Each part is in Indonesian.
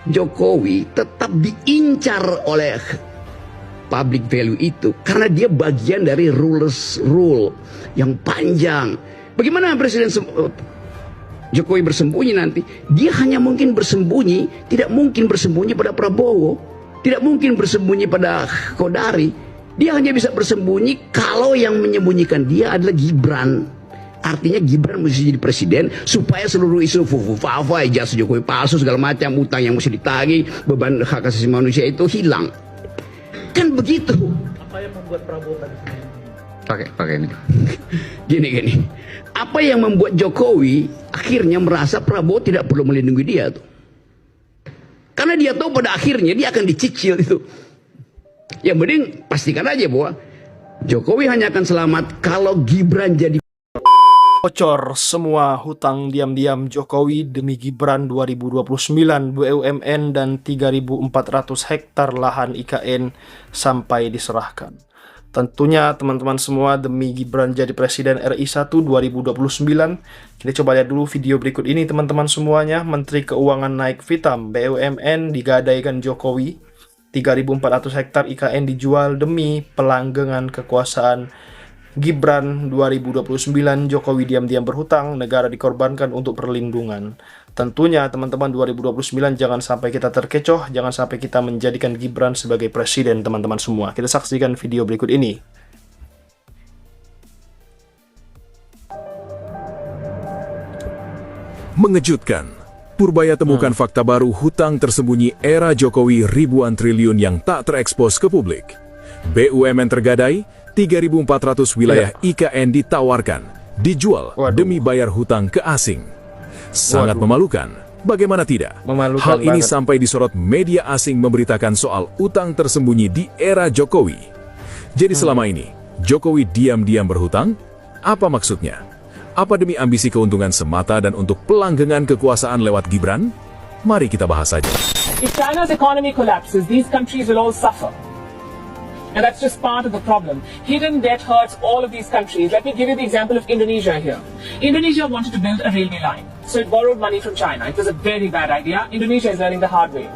Jokowi tetap diincar oleh public value itu karena dia bagian dari rule yang panjang. Bagaimana Presiden Jokowi bersembunyi nanti? Dia hanya mungkin bersembunyi, tidak mungkin bersembunyi pada Prabowo, tidak mungkin bersembunyi pada Kodari. Dia hanya bisa bersembunyi kalau yang menyembunyikan dia adalah Gibran. Artinya Gibran mesti jadi presiden supaya seluruh isu fufu-fafa, ijazah Jokowi palsu segala macam, utang yang mesti ditagih, beban hak asasi manusia itu hilang. Kan begitu. Apa yang membuat Prabowo tadi? Pakai ini. Gini. Apa yang membuat Jokowi akhirnya merasa Prabowo tidak perlu melindungi dia tuh? Karena dia tahu pada akhirnya dia akan dicicil itu. Yang penting pastikan aja bahwa Jokowi hanya akan selamat kalau Gibran jadi. Bocor semua hutang diam-diam Jokowi demi Gibran 2029 BUMN dan 3.400 hektar lahan IKN sampai diserahkan. Tentunya teman-teman semua demi Gibran jadi Presiden RI 1 2029. Kita coba lihat dulu video berikut ini teman-teman semuanya. Menteri Keuangan naik vitam, BUMN digadaikan Jokowi, 3.400 hektar IKN dijual demi pelanggengan kekuasaan Gibran 2029. Jokowi diam-diam berhutang, negara dikorbankan untuk perlindungan. Tentunya teman-teman 2029 jangan sampai kita terkecoh, jangan sampai kita menjadikan Gibran sebagai presiden teman-teman semua. Kita saksikan video berikut ini. Mengejutkan, Purbaya temukan fakta baru hutang tersembunyi era Jokowi ribuan triliun yang tak terekspos ke publik. BUMN tergadai, 3.400 wilayah IKN ditawarkan, dijual demi bayar hutang ke asing. Sangat memalukan, bagaimana tidak? Hal ini sampai disorot media asing memberitakan soal utang tersembunyi di era Jokowi. Jadi selama ini, Jokowi diam-diam berhutang? Apa maksudnya? Apa demi ambisi keuntungan semata dan untuk pelanggengan kekuasaan lewat Gibran? Mari kita bahas saja. If China's economy collapses, these countries will all suffer. And that's just part of the problem. Hidden debt hurts all of these countries. Let me give you the example of Indonesia here. Indonesia wanted to build a railway line, so it borrowed money from China. It was a very bad idea. Indonesia is learning the hard way.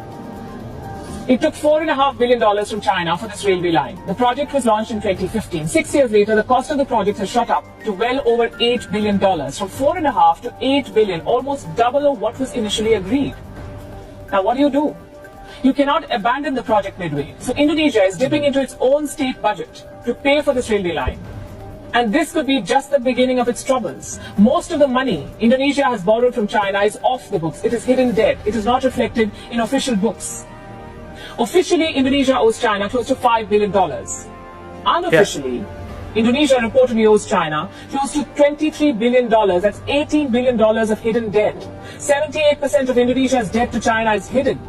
It took $4.5 billion from China for this railway line. The project was launched in 2015. 6 years later, the cost of the project has shot up to well over $8 billion. From 4.5 to 8 billion, almost double of what was initially agreed. Now what do? You cannot abandon the project midway. So Indonesia is dipping into its own state budget to pay for this railway line. And this could be just the beginning of its troubles. Most of the money Indonesia has borrowed from China is off the books. It is hidden debt. It is not reflected in official books. Officially, Indonesia owes China close to $5 billion. Unofficially, Indonesia reportedly owes China close to $23 billion. That's $18 billion of hidden debt. 78% of Indonesia's debt to China is hidden.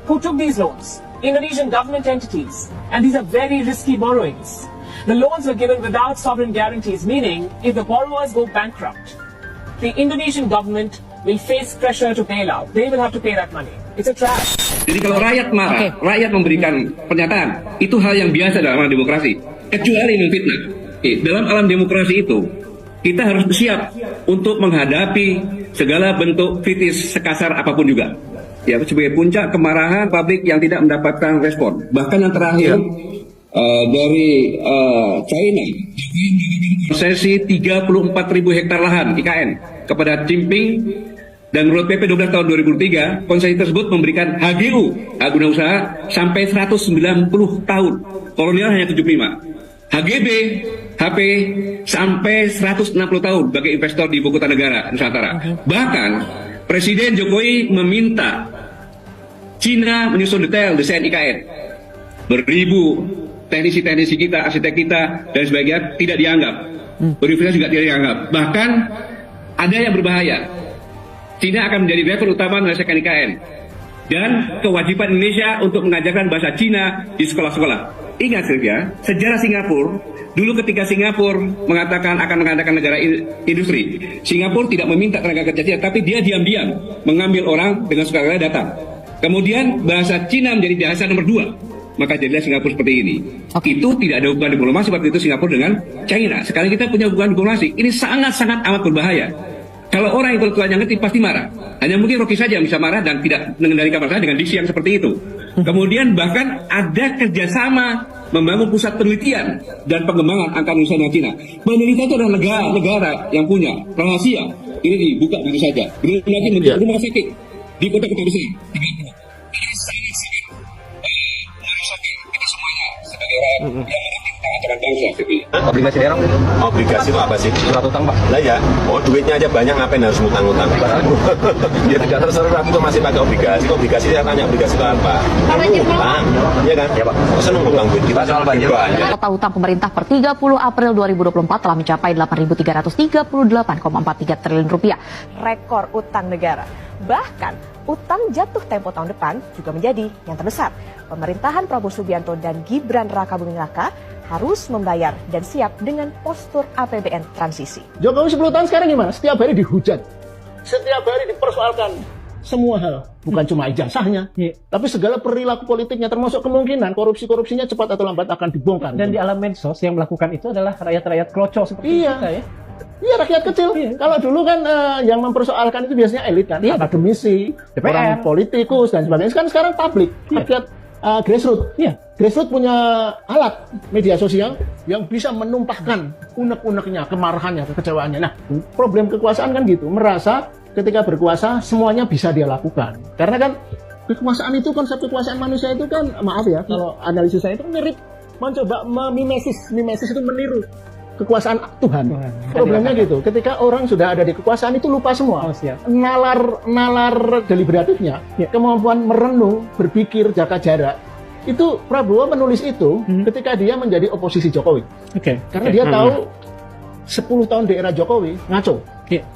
Who took these loans? Indonesian government entities. And these are very risky borrowings. The loans were given without sovereign guarantees, meaning if the borrowers go bankrupt, the Indonesian government will face pressure to bail out. They will have to pay that money. It's a trap. Jadi kalau rakyat marah, rakyat memberikan pernyataan, itu hal yang biasa dalam alam demokrasi. Kecuali memfitnah. Dalam alam demokrasi itu, kita harus siap untuk menghadapi segala bentuk kritis sekasar apapun juga. Ya, sebagai puncak kemarahan publik yang tidak mendapatkan respon. Bahkan yang terakhir dari China, sesi 34.000 hektar lahan IKN kepada Jinping dan menurut PP 12 tahun 2003, konsesi tersebut memberikan HGU, hak guna usaha, sampai 190 tahun. Kolonial hanya 75. HGB, HP sampai 160 tahun bagi investor di ibu kota negara Nusantara. Bahkan Presiden Jokowi meminta Cina menyusun detail desain IKN. Beribu teknisi-teknisi kita, arsitek kita, dan sebagainya tidak dianggap. Universitas juga tidak dianggap. Bahkan ada yang berbahaya. Cina akan menjadi driver utama menyelesaikan IKN. Dan kewajiban Indonesia untuk mengajarkan bahasa Cina di sekolah-sekolah. Ingat Sylvia, sejarah Singapura, dulu ketika Singapura mengatakan akan mengadakan negara industri, Singapura tidak meminta tenaga kerja Cina, tapi dia diam-diam mengambil orang dengan sukarela datang. Kemudian bahasa Cina menjadi bahasa nomor 2, maka jadilah Singapura seperti ini. Itu tidak ada hubungan diplomasi waktu itu Singapura dengan China. Sekarang kita punya hubungan diplomasi. Ini sangat-sangat amat berbahaya. Kalau orang intelektualnya ngerti pasti marah. Hanya mungkin Rocky saja yang bisa marah dan tidak mengendalikan masalah dengan diksi yang seperti itu. Kemudian bahkan ada kerjasama membangun pusat penelitian dan pengembangan angka Indonesia dengan Cina. Penelitian itu adalah negara yang punya rahasia. Ini dibuka begitu saja. Belum lagi menjadi rumah sakit di kota-kota besar. Ini sangat-sangat merusak kita semuanya sebagai rakyat yang mengerti tentang aturan bangsa. Obligasi daerah? Obligasi itu apa sih? Surat utang, Pak. Lah ya, duitnya aja banyak, ngapain harus ngutang-ngutang? Ya tidak terserah itu masih pakai obligasi. Obligasi saya tanya, obligasi itu apa? Utang, iya kan? Ya Pak. Masa nunggu utang duit kita soal banjir banyak. Total utang pemerintah per 30 April 2024 telah mencapai 8.338,43 triliun rupiah. Rekor utang negara. Bahkan utang jatuh tempo tahun depan juga menjadi yang terbesar. Pemerintahan Prabowo Subianto dan Gibran Rakabuming Raka harus membayar dan siap dengan postur APBN transisi. Jokowi 10 tahun sekarang gimana? Setiap hari dihujat. Setiap hari dipersoalkan semua hal. Bukan cuma ijazahnya, tapi segala perilaku politiknya, termasuk kemungkinan korupsinya cepat atau lambat akan dibongkar. Dan di alam medsos yang melakukan itu adalah rakyat-rakyat kloco seperti kita ya. Iya, rakyat kecil. Kalau dulu kan yang mempersoalkan itu biasanya elit kan, akademisi, orang politikus dan sebagainya. Sekarang publik, rakyat grassroots. Grassroots punya alat media sosial yang bisa menumpahkan unek-uneknya, kemarahannya, kekecewaannya. Nah, problem kekuasaan kan gitu, merasa ketika berkuasa semuanya bisa dia lakukan. Karena kan kekuasaan itu, konsep kekuasaan manusia itu kan, maaf ya, kalau analisis saya itu mirip mencoba mimesis itu meniru kekuasaan Tuhan. Problemnya gitu, ketika orang sudah ada di kekuasaan itu lupa semua. Nalar deliberatifnya, kemampuan merenung, berpikir, jaga jarak. Itu Prabowo menulis itu ketika dia menjadi oposisi Jokowi. Karena dia tahu 10 tahun di era Jokowi ngaco.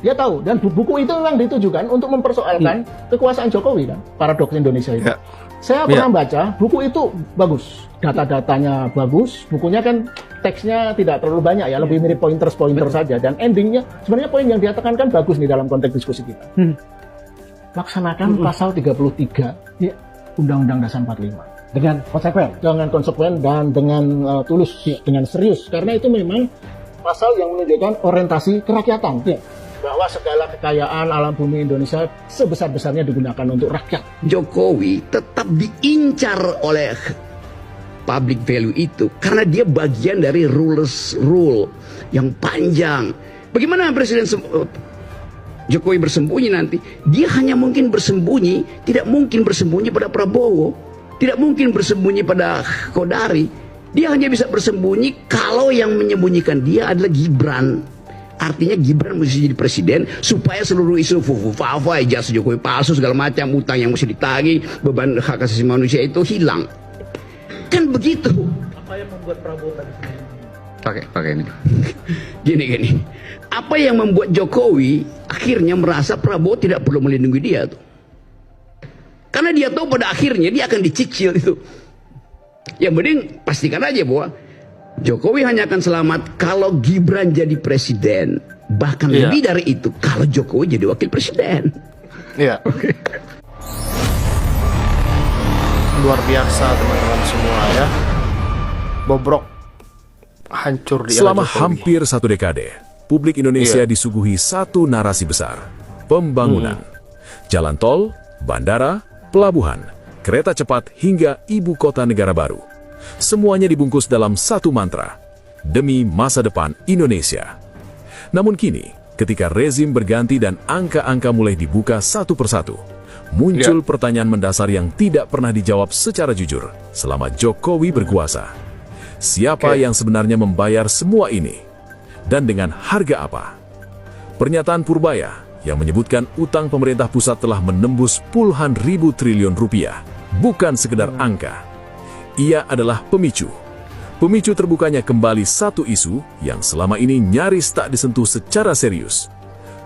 Dia tahu, dan buku itu memang ditujukan untuk mempersoalkan kekuasaan Jokowi kan, paradoks Indonesia itu. Saya pernah baca, buku itu bagus, data-datanya bagus, bukunya kan teksnya tidak terlalu banyak ya, lebih mirip pointer saja, dan endingnya sebenarnya poin yang dia tekankan bagus nih dalam konteks diskusi kita. Laksanakan pasal 33 Undang-Undang Dasar 45 dengan konsekuen dan dengan tulus, dengan serius, karena itu memang pasal yang menunjukkan orientasi kerakyatan. Bahwa segala kekayaan alam bumi Indonesia sebesar-besarnya digunakan untuk rakyat. Jokowi tetap diincar oleh public value itu karena dia bagian dari rule yang panjang. Bagaimana Presiden Jokowi bersembunyi nanti? Dia hanya mungkin bersembunyi, tidak mungkin bersembunyi pada Prabowo, tidak mungkin bersembunyi pada Kodari. Dia hanya bisa bersembunyi kalau yang menyembunyikan dia adalah Gibran. Artinya Gibran mesti jadi presiden supaya seluruh isu fufu-fafa, ijazah Jokowi palsu, segala macam, utang yang mesti ditagih, beban hak asasi manusia itu hilang. Kan begitu. Apa yang membuat Prabowo tadi? Pakai ini. Gini. Apa yang membuat Jokowi akhirnya merasa Prabowo tidak perlu melindungi dia tuh? Karena dia tahu pada akhirnya dia akan dicicil itu. Yang penting pastikan aja bahwa Jokowi hanya akan selamat kalau Gibran jadi presiden. Bahkan lebih dari itu kalau Jokowi jadi wakil presiden. Luar biasa teman-teman semua ya. Bobrok, hancur di era Selama Jokowi. hampir 1 dekade, publik Indonesia disuguhi satu narasi besar, pembangunan. Jalan tol, bandara, pelabuhan, kereta cepat hingga ibu kota negara baru. Semuanya dibungkus dalam satu mantra, demi masa depan Indonesia. Namun kini, ketika rezim berganti dan angka-angka mulai dibuka satu persatu, muncul pertanyaan mendasar yang tidak pernah dijawab secara jujur selama Jokowi berkuasa. Siapa yang sebenarnya membayar semua ini? Dan dengan harga apa? Pernyataan Purbaya yang menyebutkan utang pemerintah pusat telah menembus puluhan ribu triliun rupiah bukan sekedar angka. Ia adalah pemicu terbukanya kembali satu isu yang selama ini nyaris tak disentuh secara serius.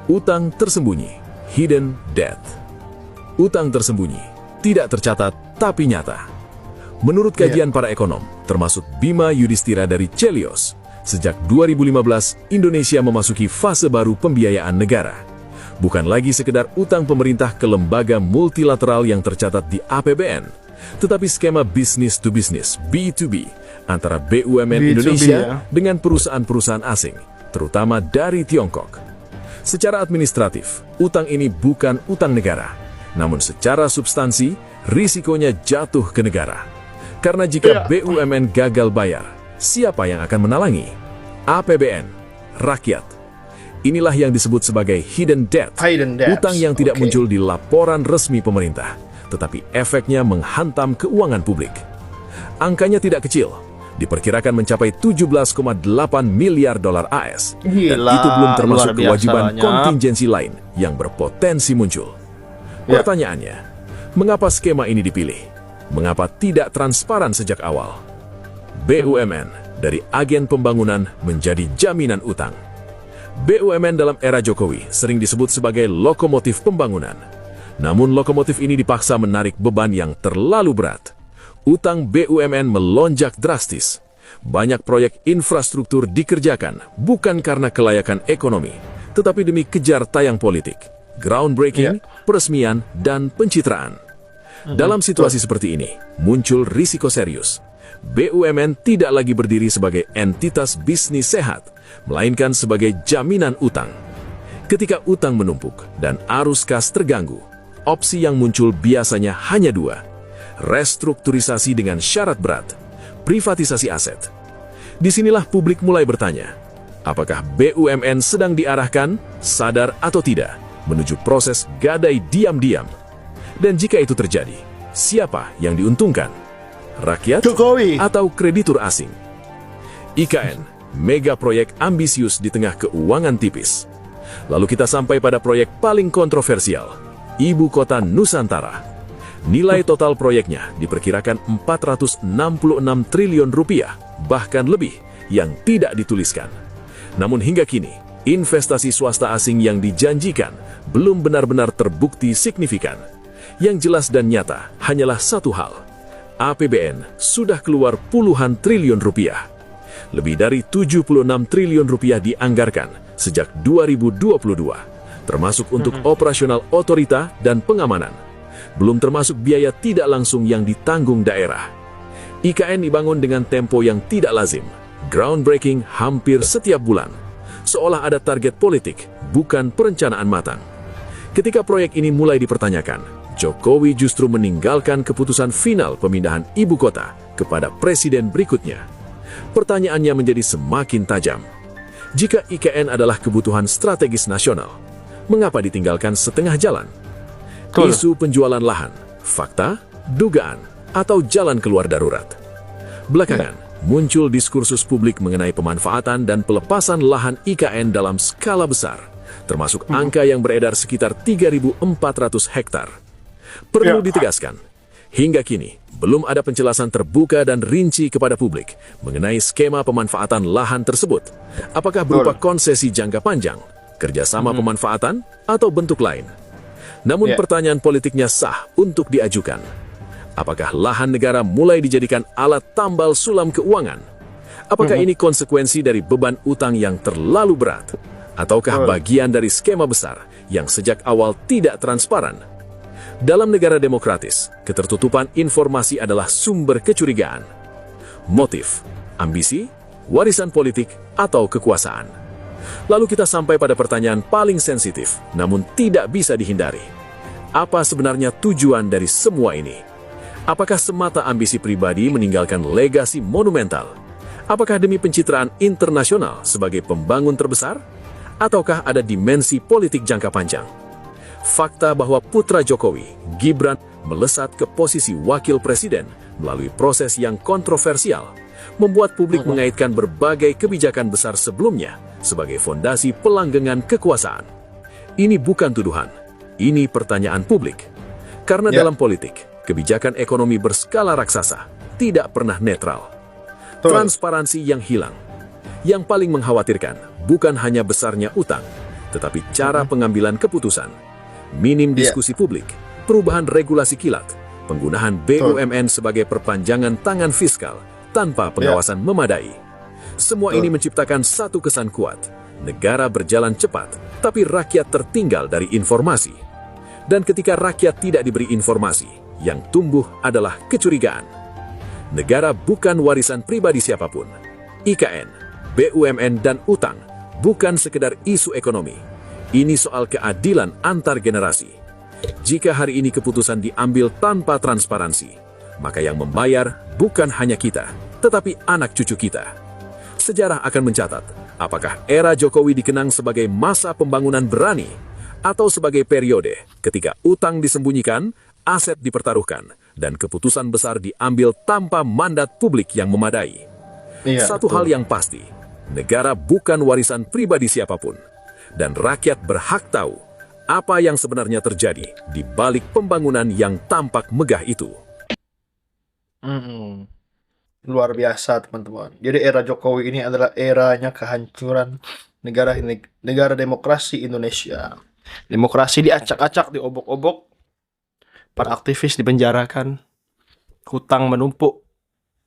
Utang tersembunyi, hidden debt. Utang tersembunyi, tidak tercatat tapi nyata. Menurut kajian para ekonom, termasuk Bima Yudhistira dari Celios, sejak 2015 Indonesia memasuki fase baru pembiayaan negara. Bukan lagi sekedar utang pemerintah ke lembaga multilateral yang tercatat di APBN, tetapi skema business to business (B2B) antara BUMN Indonesia dengan perusahaan-perusahaan asing, terutama dari Tiongkok. Secara administratif, utang ini bukan utang negara, namun secara substansi, risikonya jatuh ke negara. Karena jika BUMN gagal bayar, siapa yang akan menalangi? APBN, rakyat. Inilah yang disebut sebagai hidden debt, utang yang tidak muncul di laporan resmi pemerintah, tetapi efeknya menghantam keuangan publik. Angkanya tidak kecil, diperkirakan mencapai 17,8 miliar dolar AS. Dan itu belum termasuk kewajiban kontingensi lain yang berpotensi muncul. Pertanyaannya, mengapa skema ini dipilih? Mengapa tidak transparan sejak awal? BUMN dari agen pembangunan menjadi jaminan utang. BUMN dalam era Jokowi sering disebut sebagai lokomotif pembangunan. Namun lokomotif ini dipaksa menarik beban yang terlalu berat. Utang BUMN melonjak drastis. Banyak proyek infrastruktur dikerjakan bukan karena kelayakan ekonomi, tetapi demi kejar tayang politik, groundbreaking, peresmian, dan pencitraan. Dalam situasi seperti ini, muncul risiko serius. BUMN tidak lagi berdiri sebagai entitas bisnis sehat, melainkan sebagai jaminan utang. Ketika utang menumpuk dan arus kas terganggu, opsi yang muncul biasanya hanya dua: restrukturisasi dengan syarat berat, privatisasi aset. Disinilah publik mulai bertanya, apakah BUMN sedang diarahkan, sadar atau tidak, menuju proses gadai diam-diam? Dan jika itu terjadi, siapa yang diuntungkan? Rakyat Jokowi atau kreditur asing? IKN, mega proyek ambisius di tengah keuangan tipis. Lalu kita sampai pada proyek paling kontroversial, Ibu Kota Nusantara. Nilai total proyeknya diperkirakan 466 triliun rupiah, bahkan lebih, yang tidak dituliskan. Namun hingga kini, investasi swasta asing yang dijanjikan belum benar-benar terbukti signifikan. Yang jelas dan nyata hanyalah satu hal: APBN sudah keluar puluhan triliun rupiah. Lebih dari 76 triliun rupiah dianggarkan sejak 2022, termasuk untuk operasional otorita dan pengamanan. Belum termasuk biaya tidak langsung yang ditanggung daerah. IKN dibangun dengan tempo yang tidak lazim, groundbreaking hampir setiap bulan, seolah ada target politik, bukan perencanaan matang. Ketika proyek ini mulai dipertanyakan, Jokowi justru meninggalkan keputusan final pemindahan ibu kota kepada presiden berikutnya. Pertanyaannya menjadi semakin tajam. Jika IKN adalah kebutuhan strategis nasional, mengapa ditinggalkan setengah jalan? Isu penjualan lahan, fakta, dugaan, atau jalan keluar darurat. Belakangan, muncul diskursus publik mengenai pemanfaatan dan pelepasan lahan IKN dalam skala besar, termasuk angka yang beredar sekitar 3.400 hektar. Perlu ditegaskan, hingga kini belum ada penjelasan terbuka dan rinci kepada publik mengenai skema pemanfaatan lahan tersebut. Apakah berupa konsesi jangka panjang, kerjasama pemanfaatan, atau bentuk lain? Namun pertanyaan politiknya sah untuk diajukan. Apakah lahan negara mulai dijadikan alat tambal sulam keuangan? Apakah ini konsekuensi dari beban utang yang terlalu berat? Ataukah bagian dari skema besar yang sejak awal tidak transparan? Dalam negara demokratis, ketertutupan informasi adalah sumber kecurigaan. Motif, ambisi, warisan politik, atau kekuasaan. Lalu kita sampai pada pertanyaan paling sensitif, namun tidak bisa dihindari. Apa sebenarnya tujuan dari semua ini? Apakah semata ambisi pribadi meninggalkan legasi monumental? Apakah demi pencitraan internasional sebagai pembangun terbesar? Ataukah ada dimensi politik jangka panjang? Fakta bahwa putra Jokowi, Gibran, melesat ke posisi wakil presiden melalui proses yang kontroversial, membuat publik mengaitkan berbagai kebijakan besar sebelumnya sebagai fondasi pelanggengan kekuasaan. Ini bukan tuduhan, ini pertanyaan publik. Karena dalam politik, kebijakan ekonomi berskala raksasa tidak pernah netral. Transparansi yang hilang. Yang paling mengkhawatirkan bukan hanya besarnya utang, tetapi cara pengambilan keputusan. Minim diskusi publik, perubahan regulasi kilat, penggunaan BUMN sebagai perpanjangan tangan fiskal tanpa pengawasan memadai. Semua ini menciptakan satu kesan kuat. Negara berjalan cepat, tapi rakyat tertinggal dari informasi. Dan ketika rakyat tidak diberi informasi, yang tumbuh adalah kecurigaan. Negara bukan warisan pribadi siapapun. IKN, BUMN, dan utang bukan sekedar isu ekonomi. Ini soal keadilan antar generasi. Jika hari ini keputusan diambil tanpa transparansi, maka yang membayar bukan hanya kita, tetapi anak cucu kita. Sejarah akan mencatat, apakah era Jokowi dikenang sebagai masa pembangunan berani, atau sebagai periode ketika utang disembunyikan, aset dipertaruhkan, dan keputusan besar diambil tanpa mandat publik yang memadai. Satu hal yang pasti, negara bukan warisan pribadi siapapun, dan rakyat berhak tahu apa yang sebenarnya terjadi di balik pembangunan yang tampak megah itu. Luar biasa teman-teman. Jadi era Jokowi ini adalah eranya kehancuran negara demokrasi Indonesia. Demokrasi diacak-acak, diobok-obok, para aktivis dipenjarakan, hutang menumpuk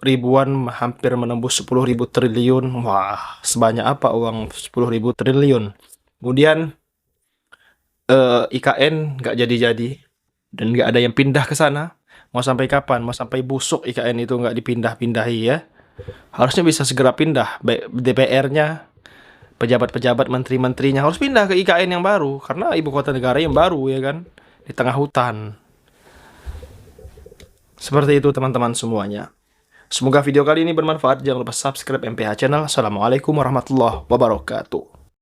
ribuan, hampir menembus 10.000 triliun. Wah, sebanyak apa uang 10.000 triliun? Kemudian IKN nggak jadi-jadi dan nggak ada yang pindah ke sana. Mau sampai kapan? Mau sampai busuk IKN itu nggak dipindah-pindahi ya? Harusnya bisa segera pindah. DPR-nya, pejabat-pejabat, menteri-menterinya harus pindah ke IKN yang baru karena ibu kota negara yang baru ya kan, di tengah hutan. Seperti itu teman-teman semuanya. Semoga video kali ini bermanfaat. Jangan lupa subscribe MPH Channel. Assalamualaikum warahmatullahi wabarakatuh.